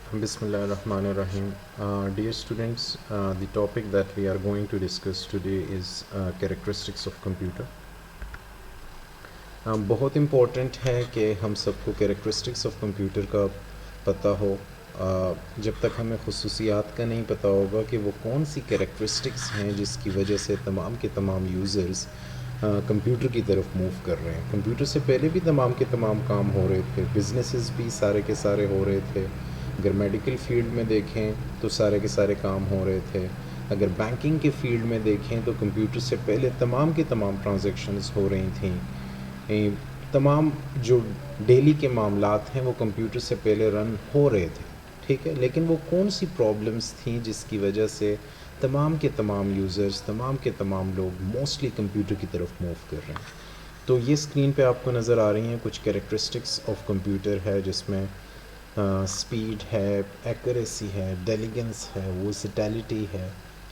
Bismillah ar-Rahman ar-Rahim. Dear students, the topic that we are going to discuss today is characteristics of computer. بہت important ہے کہ ہم سب کو characteristics of computer کا پتہ ہو. جب تک ہمیں خصوصیات کا نہیں پتہ ہوگا کہ وہ کون سی کیریکٹرسٹکس ہیں جس کی وجہ سے تمام کے تمام یوزرز کمپیوٹر کی طرف موو کر رہے ہیں. کمپیوٹر سے پہلے بھی تمام کے تمام کام ہو رہے تھے, بزنسز بھی سارے کے سارے ہو رہے تھے. اگر میڈیکل فیلڈ میں دیکھیں تو سارے کے سارے کام ہو رہے تھے. اگر بینکنگ کے فیلڈ میں دیکھیں تو کمپیوٹر سے پہلے تمام کے تمام ٹرانزیکشنز ہو رہی تھیں. تمام جو ڈیلی کے معاملات ہیں وہ کمپیوٹر سے پہلے رن ہو رہے تھے, ٹھیک ہے. لیکن وہ کون سی پرابلمس تھیں جس کی وجہ سے تمام کے تمام یوزرز, تمام کے تمام لوگ موسٹلی کمپیوٹر کی طرف موو کر رہے ہیں؟ تو یہ اسکرین پہ آپ کو نظر آ رہی ہیں کچھ کیریکٹرسٹکس آف کمپیوٹر ہے, جس میں اسپیڈ ہے, ایکوریسی ہے, ڈیلیگنس ہے, ورسٹیلٹی ہے,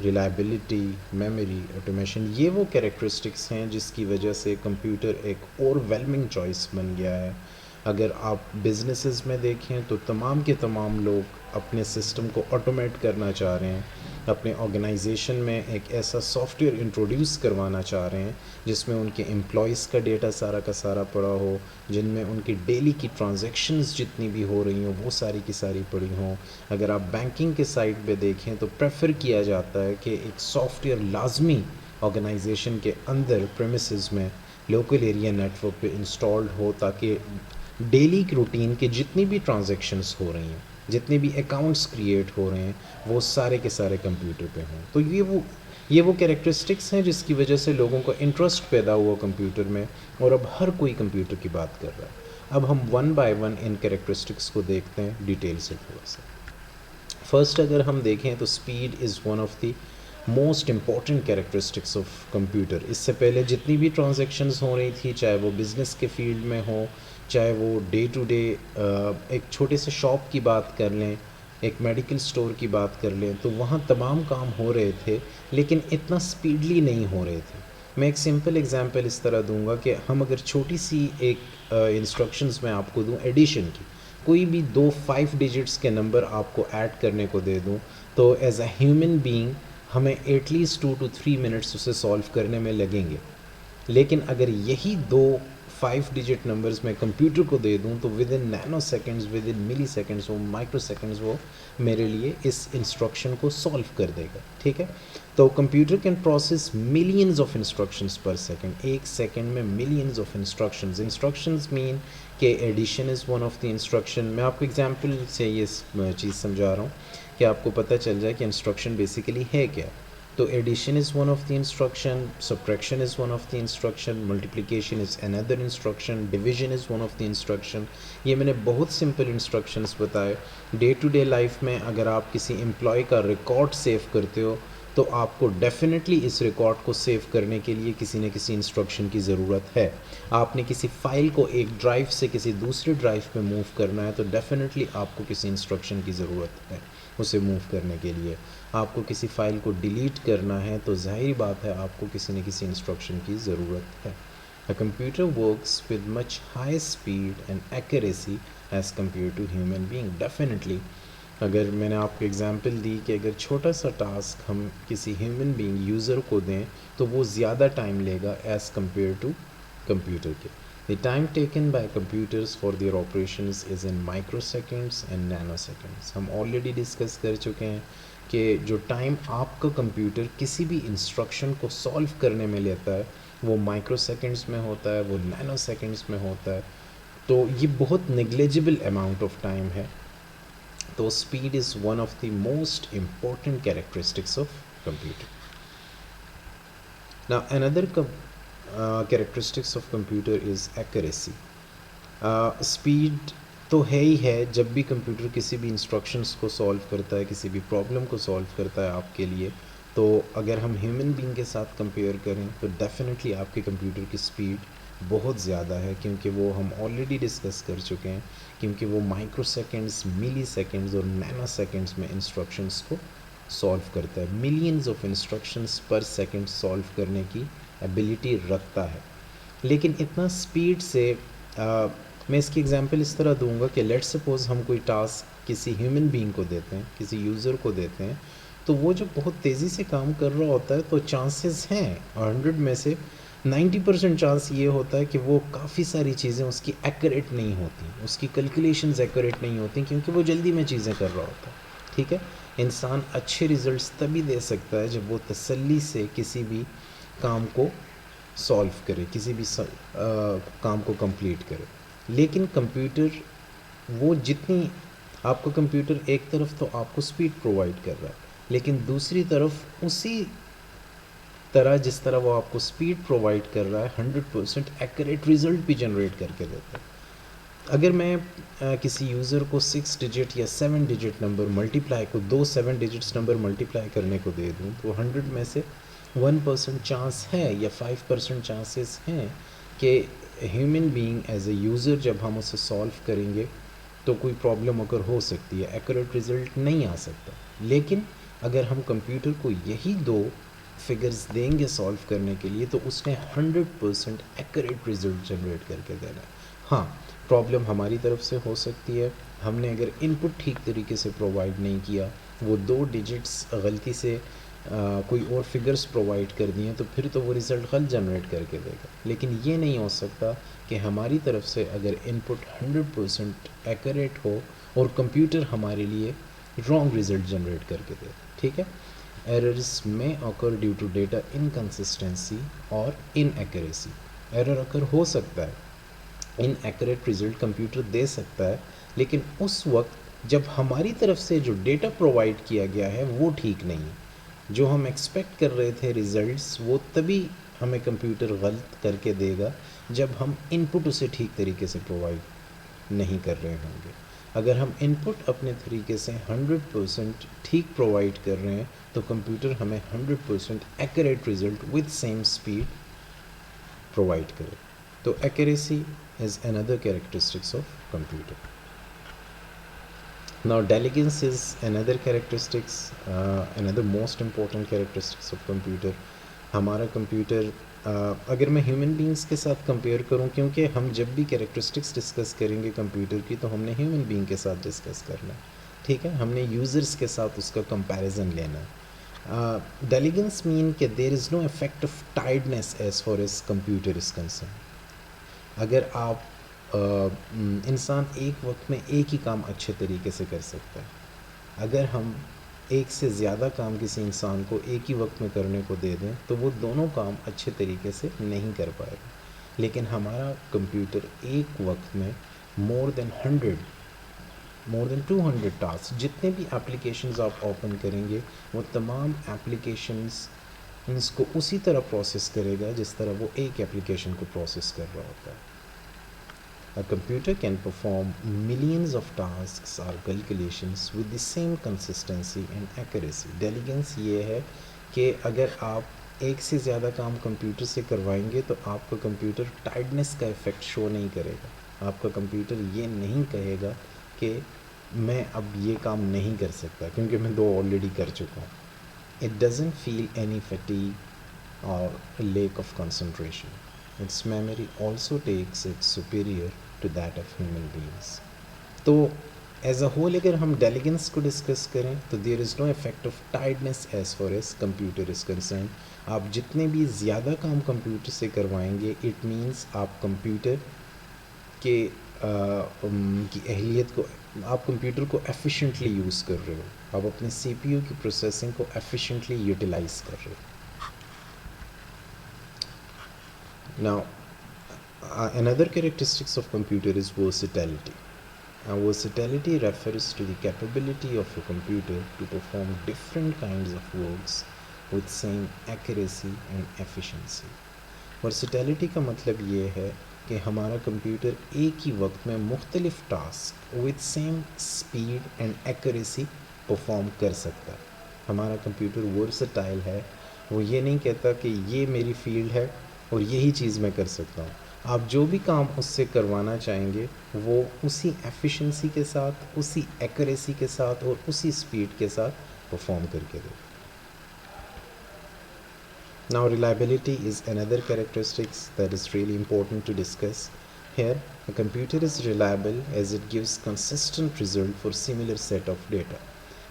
ریلائبلٹی, میموری, آٹومیشن. یہ وہ کیریکٹرسٹکس ہیں جس کی وجہ سے کمپیوٹر ایک اوور ویلمنگ چوائس بن گیا ہے. اگر آپ بزنسز میں دیکھیں تو تمام کے تمام لوگ اپنے سسٹم کو آٹومیٹ کرنا چاہ رہے ہیں, اپنے آرگنائزیشن میں ایک ایسا سافٹ ویئر انٹروڈیوس کروانا چاہ رہے ہیں جس میں ان کے امپلائیز کا ڈیٹا سارا کا سارا پڑا ہو, جن میں ان کی ڈیلی کی ٹرانزیکشنز جتنی بھی ہو رہی ہوں وہ ساری کی ساری پڑی ہوں. اگر آپ بینکنگ کے سائٹ پہ دیکھیں تو پریفر کیا جاتا ہے کہ ایک سافٹ ویئر لازمی آرگنائزیشن کے اندر پریمیسز میں لوکل ایریا نیٹ ورک پہ انسٹالڈ ہو, تاکہ ڈیلی روٹین کے جتنی بھی ٹرانزیکشنز ہو رہی ہیں, جتنے بھی اکاؤنٹس کریٹ ہو رہے ہیں, وہ سارے کے سارے کمپیوٹر پہ ہوں. تو یہ وہ کیریکٹرسٹکس ہیں جس کی وجہ سے لوگوں کو انٹرسٹ پیدا ہوا کمپیوٹر میں, اور اب ہر کوئی کمپیوٹر کی بات کر رہا ہے. اب ہم one by one in characteristics کو دیکھتے ہیں ڈیٹیل سے تھوڑا سا. فرسٹ اگر ہم دیکھیں تو speed is one of the most important characteristics of computer. اس سے پہلے جتنی بھی ٹرانزیکشنز ہو رہی تھی, چاہے وہ بزنس کے فیلڈ میں ہو, چاہے وہ ڈے ٹو ڈے ایک چھوٹے سے شاپ کی بات کر لیں, ایک میڈیکل سٹور کی بات کر لیں, تو وہاں تمام کام ہو رہے تھے لیکن اتنا سپیڈلی نہیں ہو رہے تھے. میں ایک سمپل ایگزامپل اس طرح دوں گا کہ ہم اگر چھوٹی سی ایک انسٹرکشنز میں آپ کو دوں ایڈیشن کی, کوئی بھی 5 ڈیجٹس کے نمبر آپ کو ایڈ کرنے کو دے دوں, تو ایز اے ہیومن بینگ ہمیں ایٹ لیسٹ 2 to 3 منٹس اسے سولو کرنے میں لگیں گے. لیکن اگر یہی 5 ڈیجٹ نمبرز میں کمپیوٹر کو دے دوں تو with in Nano seconds, with in ملی سیکنڈز, وہ مائکرو سیکنڈز, وہ میرے لیے اس انسٹرکشن کو سولو کر دے گا, ٹھیک ہے. تو computer can process millions of instructions per second, ایک سیکنڈ میں ملینز آف انسٹرکشنز. انسٹرکشنز مین کہ addition is one of the instruction. میں آپ کو ایگزامپل سے یہ چیز سمجھا رہا ہوں کہ آپ کو پتہ چل جائے کہ انسٹرکشن بیسیکلی ہے کیا. تو addition is one of the instruction, subtraction is one of the instruction, multiplication is another instruction, division is one of the instruction. یہ میں نے بہت سمپل انسٹرکشنز بتائے. ڈے ٹو ڈے لائف میں اگر آپ کسی امپلائی کا ریکارڈ سیو کرتے ہو تو آپ کو ڈیفینیٹلی اس ریکارڈ کو سیو کرنے کے لیے کسی نہ کسی انسٹرکشن کی ضرورت ہے. آپ نے کسی فائل کو ایک ڈرائیو سے کسی دوسری ڈرائیو پہ موو کرنا ہے تو ڈیفینیٹلی آپ کو کسی انسٹرکشن کی ضرورت ہے اسے موو کرنے کے لیے. آپ کو کسی فائل کو ڈیلیٹ کرنا ہے تو ظاہری بات ہے آپ کو کسی نہ کسی انسٹرکشن کی ضرورت ہے. A computer works with much higher speed and accuracy as compared to human being. Definitely اگر میں نے آپ کو ایگزامپل دی کہ اگر چھوٹا سا ٹاسک ہم کسی ہیومن بینگ یوزر کو دیں تو وہ زیادہ ٹائم لے گا ایز کمپیئر ٹو کمپیوٹر کے. The time taken by computers for their operations is in microseconds and nanoseconds. ہم آلریڈی ڈسکس کر چکے ہیں کہ جو ٹائم آپ کا کمپیوٹر کسی بھی انسٹرکشن کو سولو کرنے میں لیتا ہے وہ مائکرو سیکنڈز میں ہوتا ہے, وہ نینو سیکنڈز میں ہوتا ہے. تو یہ بہت نیگلیجبل اماؤنٹ آف ٹائم ہے. تو speed is one of the most important characteristics of computer. Now another characteristics of computer is accuracy. Speed تو ہے ہی ہے. جب بھی کمپیوٹر کسی بھی انسٹرکشنس کو سولو کرتا ہے, کسی بھی پرابلم کو سولو کرتا ہے آپ کے لیے, تو اگر ہم ہیومن بینگ کے ساتھ کمپیئر کریں تو ڈیفینیٹلی آپ کے کمپیوٹر کی اسپیڈ بہت زیادہ ہے, کیونکہ وہ ہم آلریڈی ڈسکس کر چکے ہیں, کیونکہ وہ مائکرو سیکنڈز, ملی سیکنڈز اور نینو سیکنڈز میں انسٹرکشنس کو سولو کرتا ہے. ملینز آف انسٹرکشنس پر سیکنڈ سولو کرنے کی ایبیلٹی رکھتا ہے. لیکن اتنا اسپیڈ سے میں اس کی ایگزامپل اس طرح دوں گا کہ لیٹ سپوز ہم کوئی ٹاسک کسی ہیومن بینگ کو دیتے ہیں، کسی یوزر کو دیتے ہیں، تو وہ جب بہت تیزی سے کام کر رہا ہوتا ہے تو چانسز ہیں 100 میں سے 90% چانس یہ ہوتا ہے کہ وہ کافی ساری چیزیں اس کی ایکوریٹ نہیں ہوتی، اس کی کیلکولیشنز ایکوریٹ نہیں ہوتی، کیونکہ وہ جلدی میں چیزیں کر رہا ہوتا ہے. ٹھیک ہے، انسان اچھے ریزلٹس تبھی دے سکتا ہے جب وہ تسلی سے کسی بھی کام کو سولو کرے، کسی بھی کام کو کمپلیٹ کرے. لیکن کمپیوٹر وہ جتنی آپ کو کمپیوٹر ایک طرف تو آپ کو سپیڈ پرووائڈ کر رہا ہے، لیکن دوسری طرف اسی طرح جس طرح وہ آپ کو سپیڈ پرووائڈ کر رہا ہے 100% ایکوریٹ ریزلٹ بھی جنریٹ کر کے دیتا ہے. اگر میں کسی یوزر کو 6 ڈیجٹ یا 7 ڈیجٹ نمبر ملٹیپلائی کو 7 ڈیجٹس نمبر ملٹیپلائی کرنے کو دے دوں تو 100 میں سے 1% چانس ہے یا 5% چانسز ہیں کہ human being as a user جب ہم اسے سولو کریں گے تو کوئی پرابلم اگر ہو سکتی ہے، ایکوریٹ ریزلٹ نہیں آ سکتا. لیکن اگر ہم کمپیوٹر کو یہی دو فگرز دیں گے سولو کرنے کے لیے تو اس نے 100% ایکوریٹ ریزلٹ جنریٹ کر کے دینا ہے. ہاں، پرابلم ہماری طرف سے ہو سکتی ہے، ہم نے اگر ان پٹ ٹھیک طریقے سے پرووائڈ نہیں کیا، وہ 2 ڈیجٹس غلطی سے کوئی اور فگرز پرووائڈ کر دیے تو پھر تو وہ رزلٹ غلط جنریٹ کر کے دے گا. لیکن یہ نہیں ہو سکتا کہ ہماری طرف سے اگر ان پٹ 100% ایکوریٹ ہو اور کمپیوٹر ہمارے لیے رانگ رزلٹ جنریٹ کر کے دے. ٹھیک ہے، ایررز میں occur due to data inconsistency اور ان ایکوریسی. ایرر اکر ہو سکتا ہے، ان ایکوریٹ رزلٹ کمپیوٹر دے سکتا ہے، لیکن اس وقت جب ہماری طرف سے جو ڈیٹا پرووائڈ کیا گیا ہے وہ ٹھیک نہیں ہے. جو ہم ایکسپیکٹ کر رہے تھے ریزلٹس، وہ تبھی ہمیں کمپیوٹر غلط کر کے دے گا جب ہم ان پٹ اسے ٹھیک طریقے سے پرووائڈ نہیں کر رہے ہوں گے. اگر ہم ان پٹ اپنے طریقے سے 100% ٹھیک پرووائڈ کر رہے ہیں تو کمپیوٹر ہمیں 100% accurate result with same speed provide کرے. تو accuracy is another characteristics of computer. Now diligence is another characteristics, another most important characteristics of computer. ہمارا کمپیوٹر اگر میں ہیومن بینگس کے ساتھ کمپیئر کروں، کیونکہ ہم جب بھی کیریکٹرسٹکس ڈسکس کریں گے کمپیوٹر کی تو ہم نے ہیومن بینگ کے ساتھ ڈسکس کرنا ہے. ٹھیک ہے، ہم نے یوزرس کے ساتھ اس کا کمپیریزن لینا ہے. ڈیلیگنس مین کہ there is no effect of tidiness as far as computer is concern. اگر آپ انسان ایک وقت میں ایک ہی کام اچھے طریقے سے کر سکتا ہے. اگر ہم ایک سے زیادہ کام کسی انسان کو ایک ہی وقت میں کرنے کو دے دیں تو وہ دونوں کام اچھے طریقے سے نہیں کر پائے گا. لیکن ہمارا کمپیوٹر ایک وقت میں مور دین 200 ٹاسک، جتنے بھی اپلیکیشنز آپ اوپن کریں گے وہ تمام اپلیکیشنز اس کو اسی طرح پروسیس کرے گا جس طرح وہ ایک اپلیکیشن کو پروسیس کر رہا ہوتا ہے. A computer can perform millions of tasks or calculations with the same consistency and accuracy. Diligence یہ ہے کہ اگر آپ ایک سے زیادہ کام کمپیوٹر سے کروائیں گے تو آپ کا کمپیوٹر ٹائڈنس کا ایفیکٹ شو نہیں کرے گا. آپ کا کمپیوٹر یہ نہیں کہے گا کہ میں اب یہ کام نہیں کر سکتا کیونکہ میں 2 آلریڈی کر چکا ہوں. It doesn't feel any fatigue or lack of concentration. Its memory also takes it superior to that of human beings. تو ایز اے ہول اگر ہم ڈیلیگنس کو ڈسکس کریں تو there is no effect of tidiness as far as computer is concern. آپ جتنے بھی زیادہ کام کمپیوٹر سے کروائیں گے اٹ مینس آپ کمپیوٹر کے کی اہلیت کو، آپ کمپیوٹر کو ایفیشینٹلی یوز کر رہے ہو، آپ اپنے سی پی یو کی پروسیسنگ کو ایفیشینٹلی یوٹیلائز کر رہے ہو. Now, another characteristics of computer is versatility. Versatility refers to the capability of a computer to perform different kinds of works with same accuracy and efficiency. Versatility کا مطلب یہ ہے کہ ہمارا کمپیوٹر ایک ہی وقت میں مختلف task with same speed and accuracy perform کر سکتا ہے. ہمارا کمپیوٹر ورسٹائل ہے، وہ یہ نہیں کہتا کہ یہ میری فیلڈ ہے اور یہی چیز میں کر سکتا ہوں. آپ جو بھی کام اس سے کروانا چاہیں گے وہ اسی ایفیشنسی کے ساتھ، اسی ایکوریسی کے ساتھ اور اسی اسپیڈ کے ساتھ پرفارم کر کے دے. Now reliability is another characteristics that is really important to discuss. Here, a computer is reliable as it gives consistent result for similar set of data.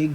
1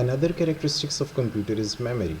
another characteristics of computer is memory.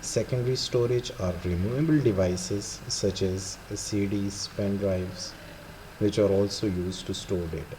Secondary storage are removable devices such as CDs, pen drives, which are also used to store data.